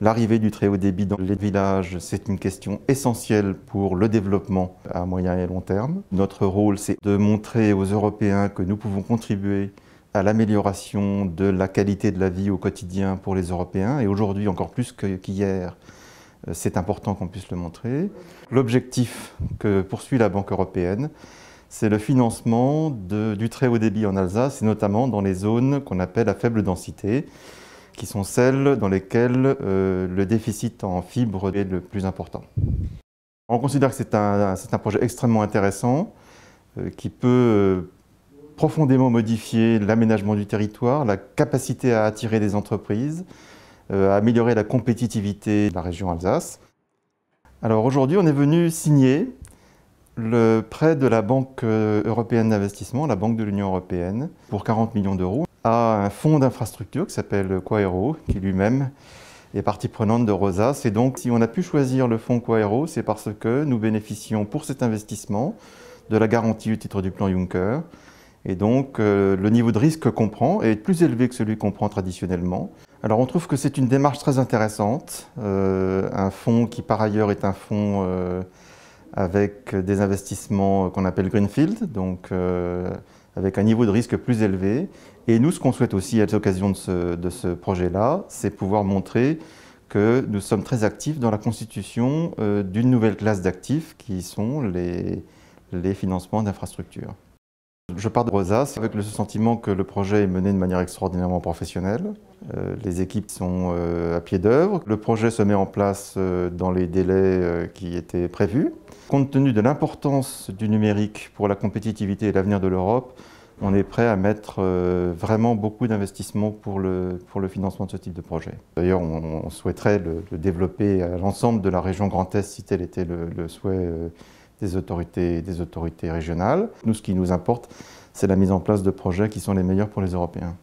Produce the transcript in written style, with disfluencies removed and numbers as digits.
L'arrivée du très haut débit dans les villages, c'est une question essentielle pour le développement à moyen et long terme. Notre rôle, c'est de montrer aux Européens que nous pouvons contribuer à l'amélioration de la qualité de la vie au quotidien pour les Européens. Et aujourd'hui, encore plus qu'hier, c'est important qu'on puisse le montrer. L'objectif que poursuit la Banque européenne, c'est le financement du très haut débit en Alsace, et notamment dans les zones qu'on appelle à faible densité, qui sont celles dans lesquelles le déficit en fibres est le plus important. On considère que c'est un projet extrêmement intéressant qui peut profondément modifier l'aménagement du territoire, la capacité à attirer des entreprises, à améliorer la compétitivité de la région Alsace. Alors aujourd'hui, on est venu signer le prêt de la Banque européenne d'investissement, la Banque de l'Union européenne, pour 40 millions d'euros, à un fonds d'infrastructure qui s'appelle Quaero, qui lui-même est partie prenante de Rosas. Et donc, si on a pu choisir le fonds Quaero, c'est parce que nous bénéficions pour cet investissement de la garantie au titre du plan Juncker. Et donc, le niveau de risque qu'on prend est plus élevé que celui qu'on prend traditionnellement. Alors, on trouve que c'est une démarche très intéressante. Un fonds qui, par ailleurs, est un fonds avec des investissements qu'on appelle Greenfield, donc avec un niveau de risque plus élevé. Et nous, ce qu'on souhaite aussi à l'occasion de ce projet-là, c'est pouvoir montrer que nous sommes très actifs dans la constitution d'une nouvelle classe d'actifs qui sont les financements d'infrastructures. Je pars de Rosas avec le sentiment que le projet est mené de manière extraordinairement professionnelle. Les équipes sont à pied d'œuvre. Le projet se met en place dans les délais qui étaient prévus. Compte tenu de l'importance du numérique pour la compétitivité et l'avenir de l'Europe, on est prêt à mettre vraiment beaucoup d'investissements pour le financement de ce type de projet. D'ailleurs, on souhaiterait le développer à l'ensemble de la région Grand Est si tel était le souhait des autorités régionales. Nous, ce qui nous importe, c'est la mise en place de projets qui sont les meilleurs pour les Européens.